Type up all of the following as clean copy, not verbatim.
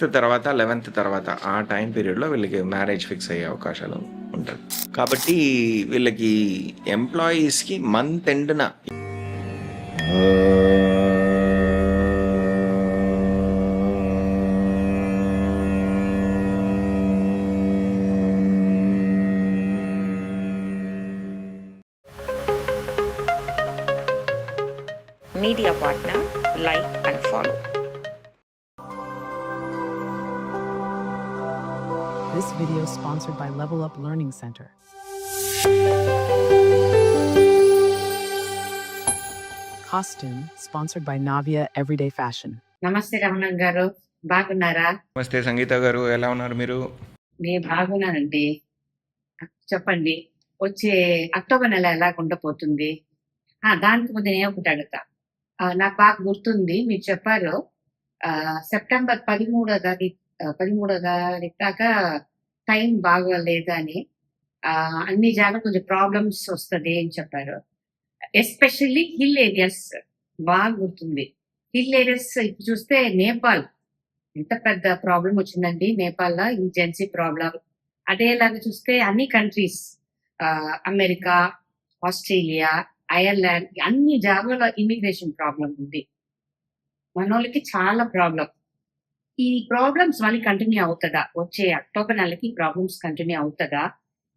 6th తర్వాత 11th తర్వాత ఆ టైం పీరియడ్లో వీళ్ళకి మ్యారేజ్ ఫిక్స్ అయ్యే అవకాశాలు ఉంటుంది. కాబట్టి వీళ్ళకి ఎంప్లాయీస్కి month ఎండ్న Media partner, like and follow. This video is sponsored by Level Up Learning Center. Costume sponsored by Navia Everyday Fashion. నమస్తే రమణ గారు, బాగున్నారా? నమస్తే సంగీత గారు, ఎలా ఉన్నారు మీరు? నేను బాగున్నానండి. చెప్పండి, వచ్చే అక్టోబర్ నెల ఎలా ఉండబోతుంది? దానికి ముందు నేను ఒకటి అడుగుతా. నాకు బాగా గుర్తుంది, మీరు చెప్పారు సెప్టెంబర్ 13వ తారీఖు దాకా టైం బాగా లేదని, అన్ని జాగ్రత్త కొంచెం ప్రాబ్లమ్స్ వస్తుంది అని చెప్పారు. ఎస్పెషల్లీ హిల్ ఏరియాస్ బాగా గుర్తుంది. హిల్ ఏరియాస్ ఇప్పుడు చూస్తే నేపాల్ ఎంత పెద్ద ప్రాబ్లం వచ్చిందండి. నేపాల్లో ఇంజెన్సీ ప్రాబ్లం. అదేలాగా చూస్తే అన్ని కంట్రీస్, అమెరికా, ఆస్ట్రేలియా, ఐర్లాండ్, అన్ని జాగాలో ఇమిగ్రేషన్ ప్రాబ్లం ఉంది. మనోళ్ళకి చాలా ప్రాబ్లం. ఈ ప్రాబ్లమ్స్ మళ్ళీ కంటిన్యూ అవుతుందా? వచ్చే అక్టోబర్ నెలకి ప్రాబ్లమ్స్ కంటిన్యూ అవుతుందా,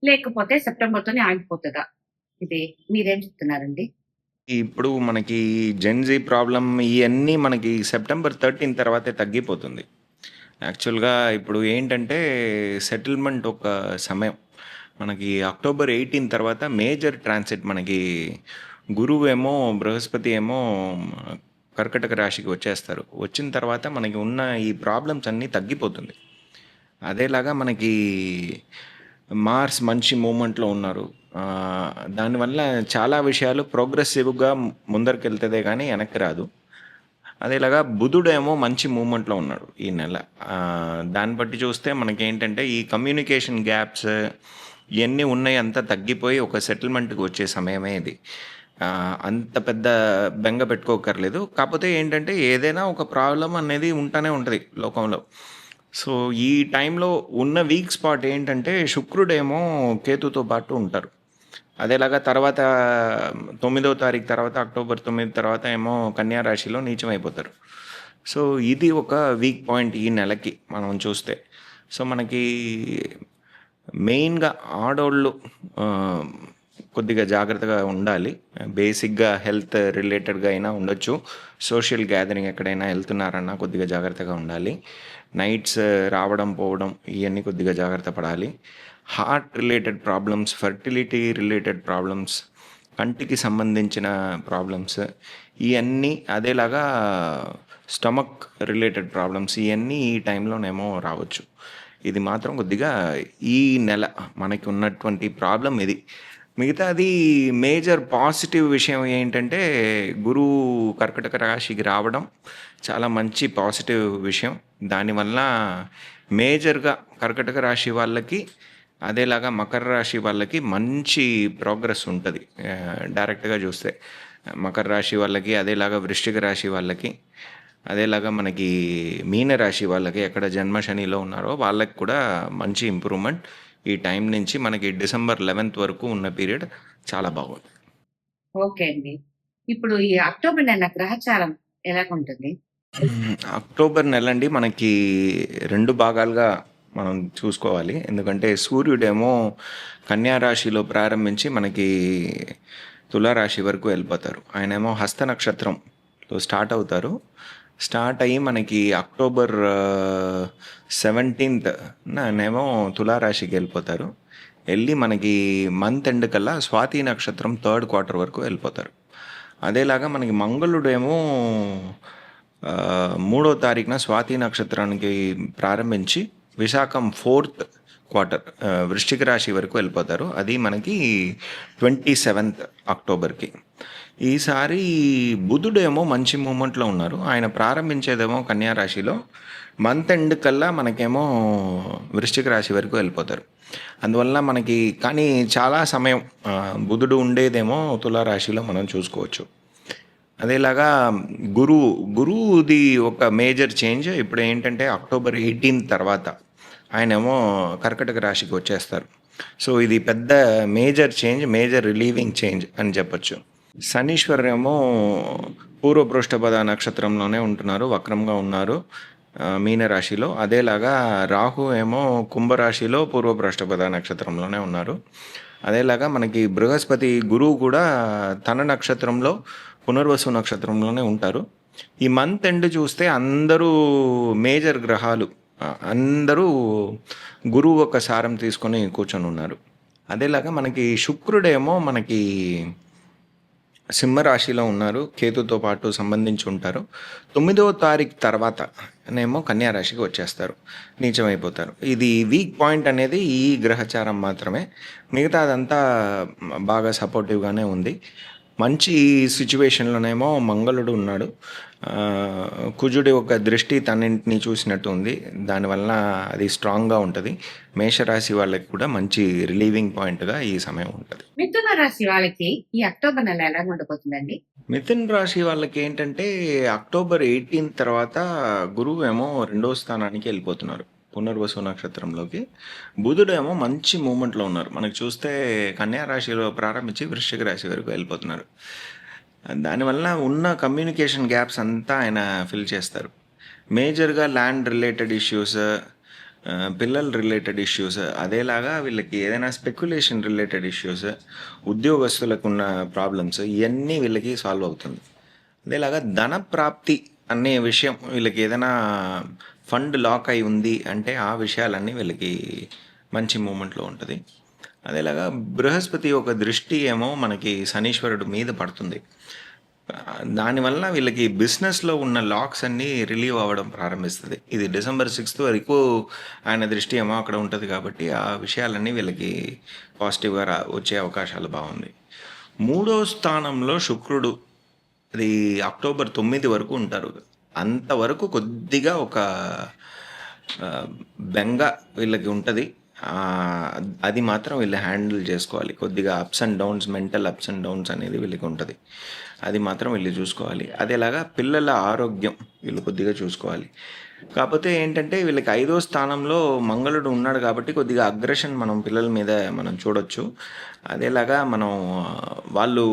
లేకపోతే సెప్టెంబర్తోనే ఆగిపోతుందా? ఇది మీరేం చెప్తున్నారండి? ఇప్పుడు మనకి జెన్జీ ప్రాబ్లం ఇవన్నీ మనకి సెప్టెంబర్ 13 తర్వాతే తగ్గిపోతుంది. యాక్చువల్గా ఇప్పుడు ఏంటంటే సెటిల్మెంట్ ఒక సమయం. మనకి అక్టోబర్ 18 తర్వాత మేజర్ ట్రాన్సిట్ మనకి గురువు ఏమో, బృహస్పతి ఏమో కర్కటక రాశికి వచ్చేస్తారు. వచ్చిన తర్వాత మనకి ఉన్న ఈ ప్రాబ్లమ్స్ అన్నీ తగ్గిపోతుంది. అదేలాగా మనకి మార్స్ మంచి మూమెంట్లో ఉన్నారు. దానివల్ల చాలా విషయాలు ప్రోగ్రెసివ్గా ముందరికి వెళ్తుందే కానీ వెనక్కి రాదు. అదేలాగా బుధుడేమో మంచి మూమెంట్లో ఉన్నాడు ఈ నెల. దాన్ని బట్టి చూస్తే మనకేంటంటే ఈ కమ్యూనికేషన్ గ్యాప్స్ ఇవన్నీ ఉన్నాయి, అంతా తగ్గిపోయి ఒక సెటిల్మెంట్కి వచ్చే సమయమే ఇది. అంత పెద్ద బెంగ పెట్టుకోకర్లేదు. కాకపోతే ఏంటంటే ఏదైనా ఒక ప్రాబ్లం అనేది ఉంటానే ఉంటుంది లోకంలో. సో ఈ టైంలో ఉన్న వీక్ స్పాట్ ఏంటంటే శుక్రుడేమో కేతుతో పాటు ఉంటారు. అదేలాగా తర్వాత 9వ తారీఖు తర్వాత, అక్టోబర్ 9 తర్వాత ఏమో కన్యా రాశిలో నీచం అయిపోతారు. సో ఇది ఒక వీక్ పాయింట్ ఈ నెలకి మనం చూస్తే. సో మనకి మెయిన్గా ఆడోళ్ళు కొద్దిగా జాగ్రత్తగా ఉండాలి. బేసిక్గా హెల్త్ రిలేటెడ్గా అయినా ఉండొచ్చు. సోషల్ గ్యాదరింగ్ ఎక్కడైనా వెళ్తున్నారన్నా కొద్దిగా జాగ్రత్తగా ఉండాలి. నైట్స్ రావడం పోవడం ఇవన్నీ కొద్దిగా జాగ్రత్త పడాలి. Heart related problems, fertility related problems, కంటికి సంబంధించిన ప్రాబ్లమ్స్ ఇవన్నీ, అదేలాగా స్టమక్ రిలేటెడ్ ప్రాబ్లమ్స్ ఇవన్నీ ఈ టైంలోనేమో రావచ్చు. ఇది మాత్రం కొద్దిగా ఈ నెల మనకి ఉన్నటువంటి ప్రాబ్లం ఇది. మిగతాది మేజర్ పాజిటివ్ విషయం ఏంటంటే గురువు కర్కటక రాశికి రావడం చాలా మంచి పాజిటివ్ విషయం. దానివల్ల మేజర్గా కర్కటక రాశి వాళ్ళకి, అదేలాగా మకర రాశి వాళ్ళకి మంచి ప్రోగ్రెస్ ఉంటుంది. డైరెక్ట్గా చూస్తే మకర రాశి వాళ్ళకి, అదేలాగా వృశ్చిక రాశి వాళ్ళకి, అదేలాగా మనకి మీన రాశి వాళ్ళకి, ఎక్కడ జన్మ శనిలో ఉన్నారో వాళ్ళకి కూడా మంచి ఇంప్రూవ్మెంట్ ఈ టైం నుంచి మనకి డిసెంబర్ 11th వరకు ఉన్న పీరియడ్ చాలా బాగుంది. ఓకే అండి. ఇప్పుడు ఈ అక్టోబర్ నెల గ్రహచారం ఎలా ఉంటుంది? అక్టోబర్ నెల అండి మనకి 2 భాగాలుగా మనం చూసుకోవాలి. ఎందుకంటే సూర్యుడేమో కన్యా రాశిలో ప్రారంభించి మనకి తులారాశి వరకు వెళ్ళిపోతారు. ఆయనేమో హస్త నక్షత్రంలో స్టార్ట్ అవుతారు. స్టార్ట్ అయ్యి మనకి అక్టోబర్ 17th నేమో తులారాశికి వెళ్ళిపోతారు. వెళ్ళి మనకి మంత్ ఎండ్ కల్లా స్వాతి నక్షత్రం 3rd quarter వరకు వెళ్ళిపోతారు. అదేలాగా మనకి మంగళుడేమో 3వ తారీఖున స్వాతి నక్షత్రానికి ప్రారంభించి విశాఖం 4th quarter వృశ్చిక రాశి వరకు వెళ్ళిపోతారు. అది మనకి 27th అక్టోబర్కి. ఈసారి బుధుడేమో మంచి మూమెంట్లో ఉన్నారు. ఆయన ప్రారంభించేదేమో కన్యా రాశిలో, మంత్ ఎండ్ కల్లా మనకేమో వృశ్చిక రాశి వరకు వెళ్ళిపోతారు. అందువల్ల మనకి కానీ చాలా సమయం బుధుడు ఉండేదేమో తులారాశిలో మనం చూసుకోవచ్చు. అదేలాగా గురువుది ఒక మేజర్ చేంజ్ ఇప్పుడు ఏంటంటే అక్టోబర్ 18 తర్వాత ఆయనేమో కర్కటక రాశికి వచ్చేస్తారు. సో ఇది పెద్ద major change, major relieving change అని చెప్పొచ్చు. శనీశ్వర్ ఏమో పూర్వపృష్ఠపద నక్షత్రంలోనే ఉంటున్నారు, వక్రంగా ఉన్నారు మీనరాశిలో. అదేలాగా రాహు ఏమో కుంభరాశిలో పూర్వపృష్ఠపద నక్షత్రంలోనే ఉన్నారు. అదేలాగా మనకి బృహస్పతి గురువు కూడా తన నక్షత్రంలో పునర్వసు నక్షత్రంలోనే ఉంటారు. ఈ మంత్ ఎండ్ చూస్తే అందరూ మేజర్ గ్రహాలు అందరూ గురువు ఒక సారం తీసుకొని కూర్చొని ఉన్నారు. అదేలాగా మనకి శుక్రుడేమో మనకి సింహరాశిలో ఉన్నారు, కేతుతో పాటు సంబంధించి ఉంటారు. 9వ తారీఖు తర్వాత నేమో కన్యా రాశికి వచ్చేస్తారు, నీచమైపోతారు. ఇది వీక్ పాయింట్ అనేది ఈ గ్రహచారం మాత్రమే, మిగతాదంతా బాగా సపోర్టివ్గానే ఉంది. మంచి సిచ్యువేషన్లోనేమో మంగళుడు ఉన్నాడు. కుజుడి ఒక దృష్టి తన్నింటిని చూసినట్టు ఉంది, దానివల్ల అది స్ట్రాంగ్గా ఉంటుంది. మేషరాశి వాళ్ళకి కూడా మంచి రిలీవింగ్ పాయింట్గా ఈ సమయం ఉంటుంది. మిథున రాశి వాళ్ళకి ఈ అక్టోబర్ నెల ఎలా ఉండబోతుందండి? మిథున్ రాశి వాళ్ళకి ఏంటంటే అక్టోబర్ 18 తర్వాత గురువు ఏమో 2వ స్థానానికి వెళ్ళిపోతున్నారు, పునర్వసు నక్షత్రంలోకి. బుధుడేమో మంచి మూమెంట్లో ఉన్నారు. మనకు చూస్తే కన్యా రాశిలో ప్రారంభించి వృశ్చిక రాశి వరకు వెళ్ళిపోతున్నారు. దానివల్ల ఉన్న కమ్యూనికేషన్ గ్యాప్స్ అంతా ఆయన ఫిల్ చేస్తారు. మేజర్గా ల్యాండ్ రిలేటెడ్ ఇష్యూస్, పిల్లల రిలేటెడ్ ఇష్యూస్, అదేలాగా వీళ్ళకి ఏదైనా స్పెక్యులేషన్ రిలేటెడ్ ఇష్యూస్, ఉద్యోగస్తులకు ఉన్న ప్రాబ్లమ్స్, ఇవన్నీ వీళ్ళకి సాల్వ్ అవుతుంది. అదేలాగా ధన ప్రాప్తి అనే విషయం, వీళ్ళకి ఏదైనా ఫండ్ లాక్ అయి ఉంది అంటే ఆ విషయాలన్నీ వీళ్ళకి మంచి మూమెంట్లో ఉంటుంది. అదేలాగా బృహస్పతి ఒక దృష్టి ఏమో మనకి శనీశ్వరుడు మీద పడుతుంది. దానివల్ల వీళ్ళకి బిజినెస్లో ఉన్న లాక్స్ అన్నీ రిలీవ్ అవ్వడం ప్రారంభిస్తుంది. ఇది డిసెంబర్ 6th వరకు ఆయన దృష్టి ఏమో అక్కడ ఉంటుంది కాబట్టి ఆ విషయాలన్నీ వీళ్ళకి పాజిటివ్గా వచ్చే అవకాశాలు బాగుంది. 3వ స్థానంలో శుక్రుడు, అది అక్టోబర్ 9 వరకు ఉంటారు. అంతవరకు కొద్దిగా ఒక బెంగ వీళ్ళకి ఉంటుంది. అది మాత్రం వీళ్ళు హ్యాండిల్ చేసుకోవాలి. కొద్దిగా ups and downs, mental ups and downs అనేది వీళ్ళకి ఉంటుంది. అది మాత్రం వీళ్ళు చూసుకోవాలి. అదేలాగా పిల్లల ఆరోగ్యం వీళ్ళు కొద్దిగా చూసుకోవాలి. కాకపోతే ఏంటంటే వీళ్ళకి 5వ స్థానంలో మంగళుడు ఉన్నాడు కాబట్టి కొద్దిగా అగ్రెషన్ మనం పిల్లల మీద మనం చూడొచ్చు. అదేలాగా వాళ్ళు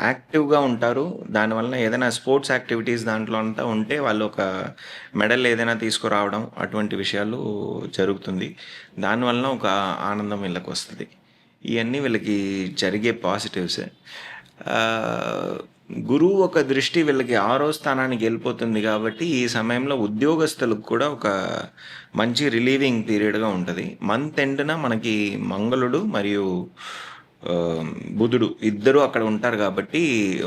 యాక్టివ్గా ఉంటారు. దానివల్ల ఏదైనా స్పోర్ట్స్ యాక్టివిటీస్ దాంట్లో అంతా ఉంటే వాళ్ళు ఒక మెడల్ ఏదైనా తీసుకురావడం అటువంటి విషయాలు జరుగుతుంది. దానివల్ల ఒక ఆనందం వీళ్ళకి వస్తుంది. ఇవన్నీ వీళ్ళకి జరిగే పాజిటివ్స్. గురువు ఒక దృష్టి వీళ్ళకి 6వ స్థానానికి వెళ్ళిపోతుంది కాబట్టి ఈ సమయంలో ఉద్యోగస్తులకు కూడా ఒక మంచి రిలీవింగ్ పీరియడ్గా ఉంటుంది. మంత్ ఎండ్న మనకి మంగళుడు మరియు బుధుడు ఇద్దరు అక్కడ ఉంటారు కాబట్టి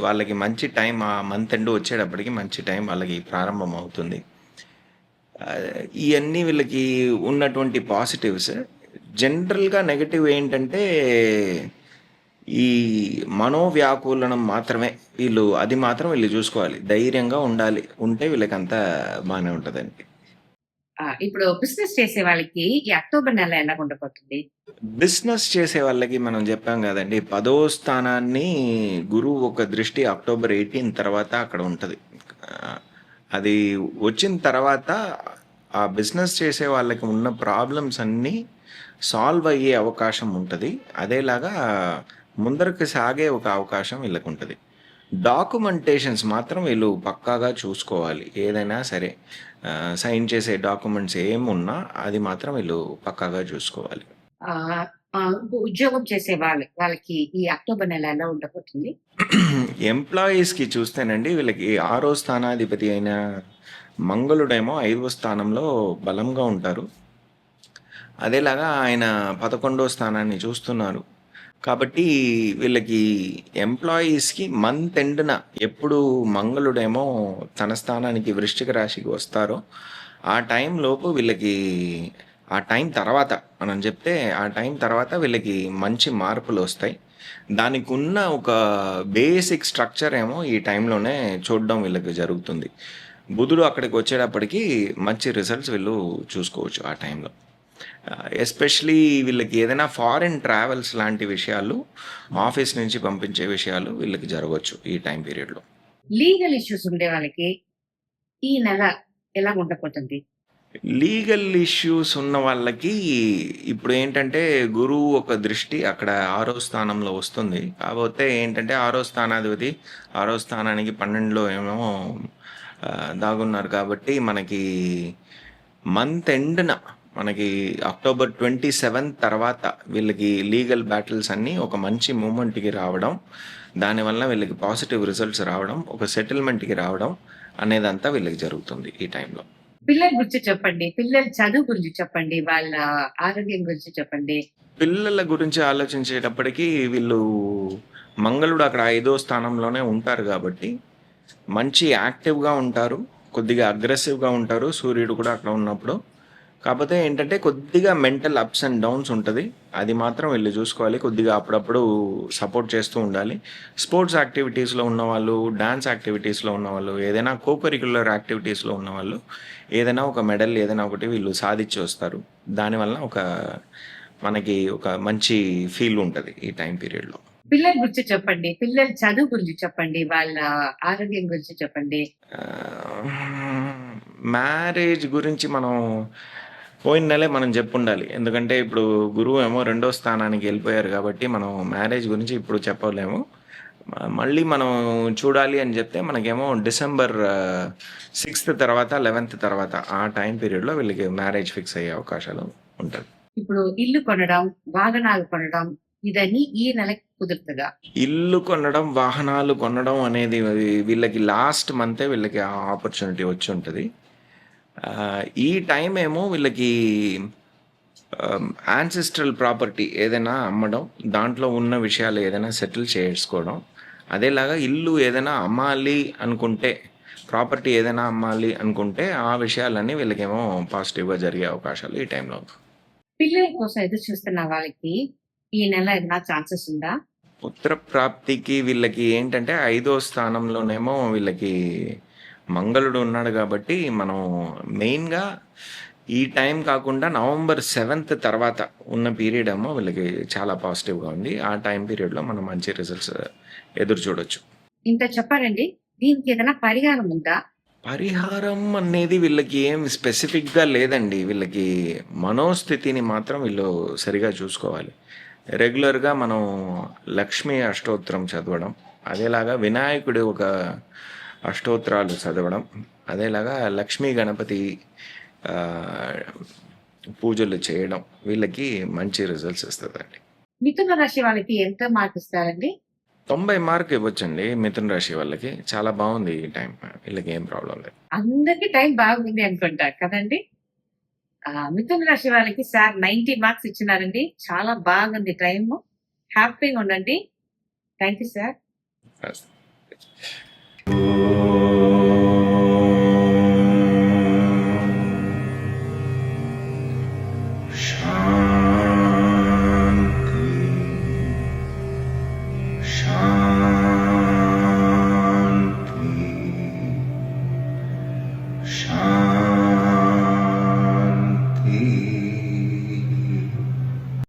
వాళ్ళకి మంచి టైం, ఆ మంత్ ఎండ్ వచ్చేటప్పటికి మంచి టైం వాళ్ళకి ప్రారంభం అవుతుంది. ఇవన్నీ వీళ్ళకి ఉన్నటువంటి పాజిటివ్స్. జనరల్గా నెగటివ్ ఏంటంటే ఈ మనోవ్యాకులనం మాత్రమే, అది మాత్రం వీళ్ళు చూసుకోవాలి. ధైర్యంగా ఉంటే వీళ్ళకంతా బాగానే ఉంటుందండి. ఇప్పుడు బిజినెస్ చేసే వాళ్ళకి ఈ అక్టోబర్ నెల ఎలా ఉండబోతుంది? బిజినెస్ చేసే వాళ్ళకి మనం చెప్పాం కదండి, 10వ స్థానాన్ని గురువు ఒక దృష్టి అక్టోబర్ 18 తర్వాత అక్కడ ఉంటుంది. అది వచ్చిన తర్వాత ఆ బిజినెస్ చేసే వాళ్ళకి ఉన్న ప్రాబ్లమ్స్ అన్నీ సాల్వ్ అయ్యే అవకాశం ఉంటుంది. అదేలాగా ముందరకు సాగే ఒక అవకాశం వీళ్ళకు ఉంటుంది. డాక్యుమెంటేషన్స్ మాత్రం వీళ్ళు పక్కాగా చూసుకోవాలి. ఏదైనా సరే సైన్ చేసే డాక్యుమెంట్స్ ఏమున్నా అది మాత్రం వీళ్ళు పక్కాగా చూసుకోవాలి. ఉద్యోగం చేసే వాళ్ళకి ఈ అక్టోబర్ నెల ఎలా ఉండబోతుంది? ఎంప్లాయీస్కి చూస్తేనండి వీళ్ళకి 6వ స్థానాధిపతి అయిన మంగళుడేమో 5వ స్థానంలో బలంగా ఉంటారు. అదేలాగా ఆయన 11వ స్థానాన్ని చూస్తున్నారు కాబట్టి వీళ్ళకి ఎంప్లాయీస్కి మంత్ ఎండ్న ఎప్పుడు మంగళుడేమో తన స్థానానికి వృశ్చిక రాశికి వస్తారో ఆ టైం లోపు వీళ్ళకి, ఆ టైం తర్వాత మనం చెప్తే ఆ టైం తర్వాత వీళ్ళకి మంచి మార్పులు వస్తాయి. దానికి ఉన్న ఒక బేసిక్ స్ట్రక్చర్ ఏమో ఈ టైంలోనే చూడడం వీళ్ళకి జరుగుతుంది. బుధుడు అక్కడికి వచ్చేటప్పటికి మంచి రిజల్ట్స్ వీళ్ళు చూసుకోవచ్చు ఆ టైంలో. ఎస్పెషలీ వీళ్ళకి ఏదైనా ఫారిన్ ట్రావెల్స్ లాంటి విషయాలు, ఆఫీస్ నుంచి పంపించే విషయాలు వీళ్ళకి జరగవచ్చు ఈ టైం పీరియడ్లో. లీగల్ ఇష్యూస్ ఉండే వాళ్ళకి ఈ నెల ఎలా ఉండబోతుంది? లీగల్ ఇష్యూస్ ఉన్న వాళ్ళకి ఇప్పుడు ఏంటంటే గురువు ఒక దృష్టి అక్కడ 6వ స్థానంలో వస్తుంది. కాకపోతే ఏంటంటే 6వ స్థానాధిపతి 6వ స్థానానికి 12లో ఏమో దాగున్నారు కాబట్టి మనకి మంత్ ఎండ్‌న మనకి అక్టోబర్ 27 తర్వాత వీళ్ళకి లీగల్ బ్యాటిల్స్ అన్నీ ఒక మంచి మూవ్‌మెంట్‌కి రావడం, దానివల్ల వీళ్ళకి పాజిటివ్ రిజల్ట్స్ రావడం, ఒక సెటిల్‌మెంట్‌కి రావడం అనేదంతా వీళ్ళకి జరుగుతుంది ఈ టైంలో. పిల్లల గురించి చెప్పండి. పిల్లల చదువు గురించి చెప్పండి. వాళ్ళ ఆరోగ్యం గురించి చెప్పండి. పిల్లల గురించి ఆలోచించేటప్పటికి వీళ్ళు మంగళుడు అక్కడ 5వ స్థానంలోనే ఉంటారు కాబట్టి మంచి యాక్టివ్‌గా ఉంటారు. కొద్దిగా అగ్రెసివ్‌గా ఉంటారు. సూర్యుడు కూడా అక్కడ ఉన్నప్పుడు. కాపోతే ఏంటంటే కొద్దిగా మెంటల్ అప్స్ అండ్ డౌన్స్ ఉంటది. అది మాత్రం వీళ్ళు చూసుకోవాలి. కొద్దిగా అప్పుడప్పుడు సపోర్ట్ చేస్తూ ఉండాలి. స్పోర్ట్స్ యాక్టివిటీస్‌లో ఉన్నవాళ్ళు, డాన్స్ యాక్టివిటీస్‌లో ఉన్నవాళ్ళు, ఏదైనా కో కరిక్యులర్ యాక్టివిటీస్‌లో ఉన్నవాళ్ళు ఏదైనా ఒక మెడల్ ఏదైనా ఒకటి వీళ్ళు సాధించి వస్తారు. దానివల్ల మనకి ఒక మంచి ఫీల్ ఉంటది ఈ టైం పీరియడ్‌లో. పిల్లల గురించి చెప్పండి. పిల్లల చదువు గురించి చెప్పండి. వాళ్ళ ఆరోగ్యం గురించి చెప్పండి. మ్యారేజ్ గురించి మనం పోయిన నెలే మనం చెప్పుండాలి. ఎందుకంటే ఇప్పుడు గురువు ఏమో 2వ స్థానానికి వెళ్ళిపోయారు కాబట్టి మనం మ్యారేజ్ గురించి ఇప్పుడు చెప్పలేము. మళ్ళీ మనం చూడాలి అని చెప్తే మనకేమో డిసెంబర్ 6th తర్వాత 11th తర్వాత ఆ టైం పీరియడ్‌లో వీళ్ళకి మ్యారేజ్ ఫిక్స్ అయ్యే అవకాశాలు ఉంటది. ఇప్పుడు ఇల్లు కొనడం, వాహనాలు కొనడం ఇదన్నీ ఈ నెలకి కుదురుతదా? ఇల్లు కొనడం, వాహనాలు కొనడం అనేది వీళ్ళకి లాస్ట్ మంతే వీళ్ళకి ఆ ఆపర్చునిటీ వచ్చి ఉంటది. ఈ టైం ఏమో వీళ్ళకి యాన్సెస్ట్రల్ ప్రాపర్టీ ఏదైనా అమ్మడం, దాంట్లో ఉన్న విషయాలు ఏదైనా సెటిల్ చేసుకోవడం, అదేలాగా ఇల్లు ఏదైనా అమ్మాలి అనుకుంటే, ప్రాపర్టీ ఏదైనా అమ్మాలి అనుకుంటే ఆ విషయాలన్నీ వీళ్ళకేమో పాజిటివ్‌గా జరిగే అవకాశాలు ఈ టైంలో. పిల్లల కోసం ఎదురు చూస్తున్న వాళ్ళకి ఈ నెల ఏమైనా ఛాన్సెస్ ఉందా? పుత్ర ప్రాప్తికి వీళ్ళకి ఏంటంటే 5వ స్థానంలోనేమో వీళ్ళకి మంగళుడు ఉన్నాడు కాబట్టి మనం మెయిన్‌గా ఈ టైం కాకుండా నవంబర్ 7th తర్వాత ఉన్న పీరియడ్ ఏమో వీళ్ళకి చాలా పాజిటివ్‌గా ఉంది. ఆ టైం పీరియడ్‌లో మనం మంచి రిజల్ట్స్ ఎదురు చూడొచ్చు. ఇంత చెప్పారండి. దీనికి ఏదైనా పరిహారం ఉందా? పరిహారం అనేది వీళ్ళకి ఏం స్పెసిఫిక్‌గా లేదండి. వీళ్ళకి మనోస్థితిని మాత్రం వీళ్ళు సరిగా చూసుకోవాలి. రెగ్యులర్‌గా మనం లక్ష్మీ అష్టోత్తరం చదవడం, అదేలాగా వినాయకుడి ఒక అష్టోత్తరాలు చదవడం, అదేలాగా లక్ష్మీ గణపతి పూజలు చేయడం వీళ్ళకి మంచి రిజల్ట్స్ ఇస్తదండి. మిథున రాశి వాళ్ళకి ఎంత మార్క్ ఇస్తారండి? 90 మార్క్ ఇవ్వొచ్చండి మిథున రాశి వాళ్ళకి. చాలా బాగుంది ఈ టైం. వీళ్ళకి ఏం ప్రాబ్లమ్ లేదు. అందరికీ టైం బాగుంది అనుకుంటా కదండి. మిథున రాశి వాళ్ళకి సార్ 90 మార్క్స్ ఇచ్చినారండి. చాలా బాగుంది టైము. హ్యాపీగా ఉండండి. Thank you sir. Yes.